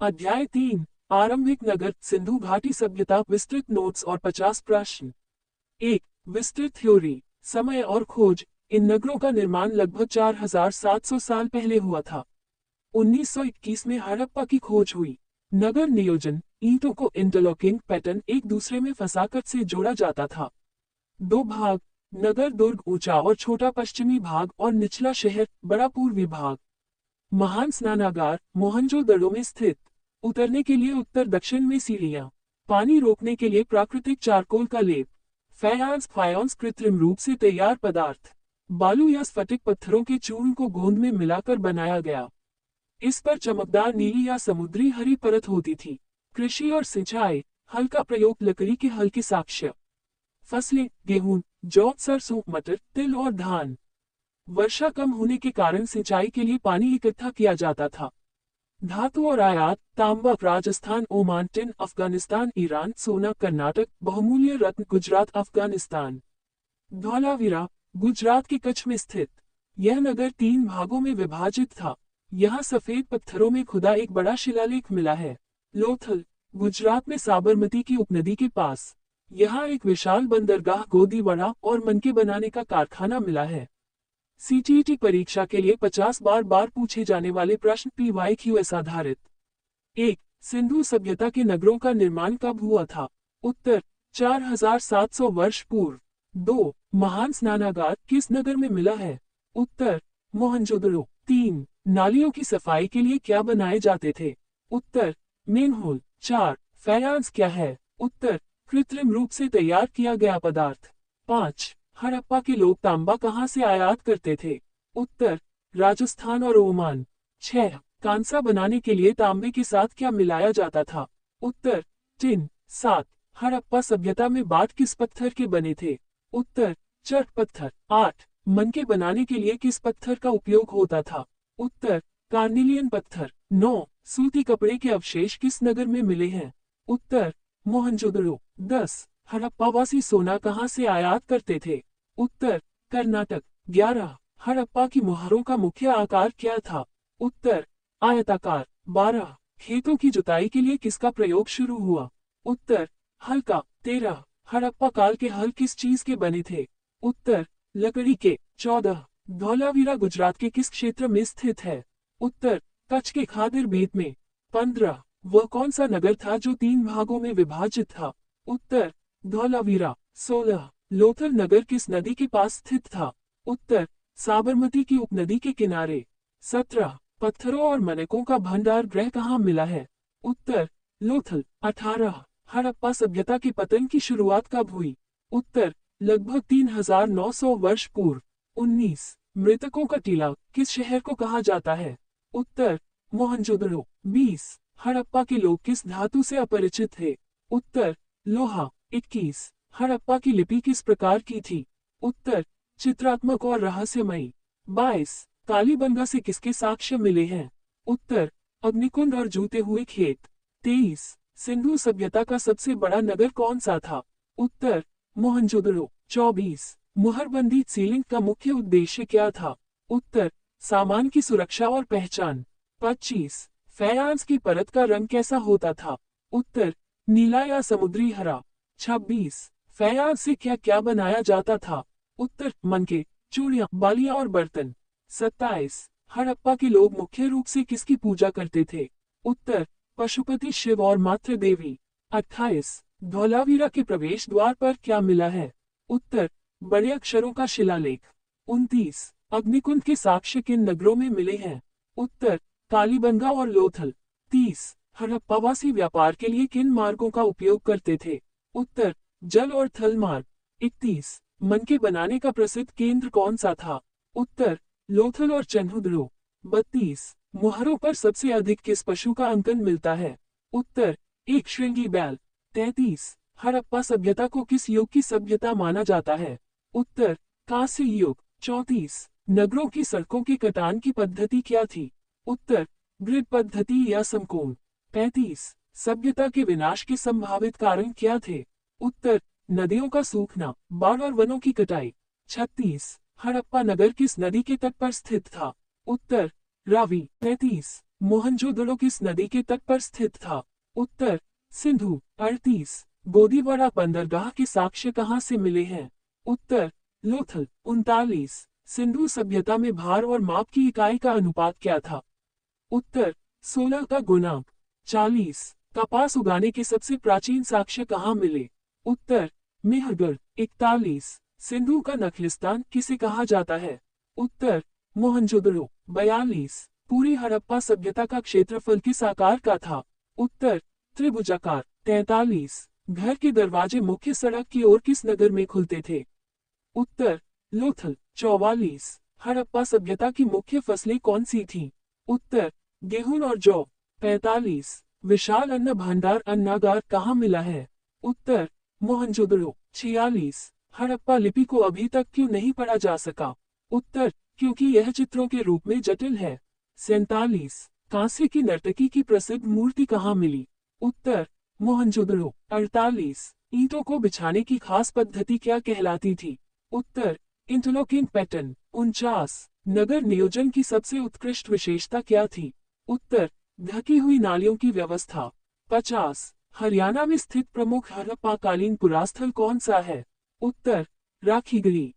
अध्याय 3 आरंभिक नगर सिंधु घाटी सभ्यता विस्तृत नोट्स और 50 प्रश्न। 1 विस्तृत थ्योरी समय और खोज। इन नगरों का निर्माण लगभग 4700 साल पहले हुआ था। 1921 में हड़प्पा की खोज हुई। नगर नियोजन ईंटों को इंटरलॉकिंग पैटर्न एक दूसरे में फंसाकर से जोड़ा जाता था। 2 भाग नगर दुर्ग ऊंचा और छोटा पश्चिमी भाग और निचला शहर बड़ा पूर्वी भाग। महान स्नानागार मोहनजोदड़ो में स्थित। उतरने के लिए उत्तर दक्षिण में सीढ़ियां। पानी रोकने के लिए प्राकृतिक चारकोल का लेप। फायांस कृत्रिम रूप से तैयार पदार्थ। बालू या स्फटिक पत्थरों के चूर्ण को गोंद में मिलाकर बनाया गया। इस पर चमकदार नीली या समुद्री हरी परत होती थी। कृषि और सिंचाई हल का प्रयोग लकड़ी के हल के साक्ष्य। फसलें गेहूं जौ सरसों मटर तिल और धान। वर्षा कम होने के कारण सिंचाई के लिए पानी इकट्ठा किया जाता था। धातु और आयात तांबा Rajasthan Oman tin Afghanistan Iran सोना कर्नाटक बहुमूल्य रत्न गुजरात अफगानिस्तान। धौलावीरा गुजरात के कच्छ में स्थित। यह नगर 3 भागों में विभाजित था। यहाँ सफेद पत्थरों में खुदा एक बड़ा शिलालेख मिला है। लोथल गुजरात में साबरमती की उपनदी के पास। यहाँ एक विशाल बंदरगाह गोदीवाड़ा और मनके बनाने का कारखाना मिला है। सीटीईटी परीक्षा के लिए 50 बार पूछे जाने वाले प्रश्न PYQS आधारित। 1 सिंधु सभ्यता के नगरों का निर्माण कब हुआ था? उत्तर 4700 वर्ष पूर्व। 2 महान स्नानागार किस नगर में मिला है? उत्तर मोहनजोदड़ो। 3 नालियों की सफाई के लिए क्या बनाए जाते थे? उत्तर मेनहोल। 4 फायांस क्या है? उत्तर कृत्रिम रूप से तैयार किया गया पदार्थ। 5 हड़प्पा के लोग तांबा कहाँ से आयात करते थे? उत्तर राजस्थान और ओमान। 6 कांसा बनाने के लिए तांबे के साथ क्या मिलाया जाता था? उत्तर टिन। 7 हड़प्पा सभ्यता में बाट किस पत्थर के बने थे? उत्तर चट पत्थर। 8 मनके बनाने के लिए किस पत्थर का उपयोग होता था? उत्तर कार्निलियन पत्थर। 9 सूती कपड़े के अवशेष किस नगर में मिले हैं? उत्तर मोहनजोदड़ो। 10 हड़प्पावासी सोना कहाँ से आयात करते थे? उत्तर कर्नाटक। 11 हड़प्पा की मुहरों का मुख्य आकार क्या था? उत्तर आयताकार। 12 खेतों की जुताई के लिए किसका प्रयोग शुरू हुआ? उत्तर हल का। 13 हड़प्पा काल के हल किस चीज के बने थे? उत्तर लकड़ी के। 14 धौलावीरा गुजरात के किस क्षेत्र में स्थित है? उत्तर कच्छ के खादिर बेट में। 15 वह कौन सा नगर था जो 3 भागों में विभाजित था? उत्तर धौलावीरा। 16 लोथल नगर किस नदी के पास स्थित था? उत्तर साबरमती की उपनदी के किनारे। 17 पत्थरों और मनकों का भंडार गृह कहाँ मिला है? उत्तर लोथल। 18 हड़प्पा सभ्यता के पतन की शुरुआत कब हुई? उत्तर लगभग 3900 वर्ष पूर्व। 19 मृतकों का टीला किस शहर को कहा जाता है? उत्तर मोहनजोदड़ो। 20 हड़प्पा के लोग किस धातु से अपरिचित थे? उत्तर लोहा। 21 हड़प्पा की लिपि किस प्रकार की थी? उत्तर चित्रात्मक और रहस्यमयी। 22 कालीबंगा से किसके साक्ष्य मिले हैं? उत्तर अग्निकुंड और जूते हुए खेत। 23 सिंधु सभ्यता का सबसे बड़ा नगर कौन सा था? उत्तर मोहनजोदड़ो। 24 मुहरबंदी सीलिंग का मुख्य उद्देश्य क्या था? उत्तर सामान की सुरक्षा और पहचान। 25 फायांस की परत का रंग कैसा होता था? उत्तर नीला या समुद्री हरा। 26 फायांस से क्या क्या बनाया जाता था? उत्तर मनके चूड़ियां बालियां और बर्तन। 27 हड़प्पा के लोग मुख्य रूप से किसकी पूजा करते थे? उत्तर पशुपति शिव और मातृ देवी। 28 धौलावीरा के प्रवेश द्वार पर क्या मिला है? उत्तर बड़े अक्षरों का शिलालेख। 29 अग्निकुंड के साक्ष्य किन नगरों में मिले हैं? उत्तर कालीबंगा और लोथल। 30 हड़प्पावासी व्यापार के लिए किन मार्गों का उपयोग करते थे? उत्तर जल और थल मार्ग। 31 मनके बनाने का प्रसिद्ध केंद्र कौन सा था? उत्तर लोथल और चन्हुदड़ो। 32 मुहरों पर सबसे अधिक किस पशु का अंकन मिलता है? उत्तर एक श्रृंगी बैल। 33 हड़प्पा सभ्यता को किस युग की सभ्यता माना जाता है? उत्तर कांस्य युग। 34 नगरों की सड़कों की कटान की पद्धति क्या थी? उत्तर ग्रिड पद्धति या समकोण। 35 सभ्यता के विनाश के संभावित कारण क्या थे? उत्तर नदियों का सूखना बाढ़ और वनों की कटाई। 36 हड़प्पा नगर किस नदी के तट पर स्थित था? उत्तर रावी। 33 मोहनजोदड़ो किस नदी के तट पर स्थित था? उत्तर सिंधु। 38 गोदीवाड़ा बंदरगाह के साक्ष्य कहाँ से मिले हैं? उत्तर लोथल। 39 सिंधु सभ्यता में भार और माप की इकाई का अनुपात क्या था? उत्तर 16 का गुणांक। 40 कपास उगाने के सबसे प्राचीन साक्ष्य कहाँ मिले? उत्तर मेहरगढ़। 41 सिंधु का नखलिस्तान किसे कहा जाता है? उत्तर मोहनजोदड़ो। 42 पूरी हड़प्पा सभ्यता का क्षेत्रफल किस आकार का था? उत्तर त्रिभुजाकार। 43 घर के दरवाजे मुख्य सड़क की ओर किस नगर में खुलते थे? उत्तर लोथल। 44 हड़प्पा सभ्यता की मुख्य फसलें कौन सी थीं? उत्तर गेहूं और जौ। 45 विशाल अन्न भंडार अन्नागार कहाँ मिला है? उत्तर मोहनजोदड़ो। 46 हड़प्पा लिपि को अभी तक क्यों नहीं पढ़ा जा सका? उत्तर क्योंकि यह चित्रों के रूप में जटिल है। 47 कांसे की नर्तकी की प्रसिद्ध मूर्ति कहाँ मिली? उत्तर मोहनजोदड़ो। 48 ईंटों को बिछाने की खास पद्धति क्या कहलाती थी? उत्तर इंटरलॉकिंग पैटर्न। 49 नगर नियोजन की सबसे उत्कृष्ट विशेषता क्या थी? उत्तर ढकी हुई नालियों की व्यवस्था। 50 हरियाणा में स्थित प्रमुख हड़प्पाकालीन पुरास्थल कौन सा है? उत्तर राखीगढ़ी।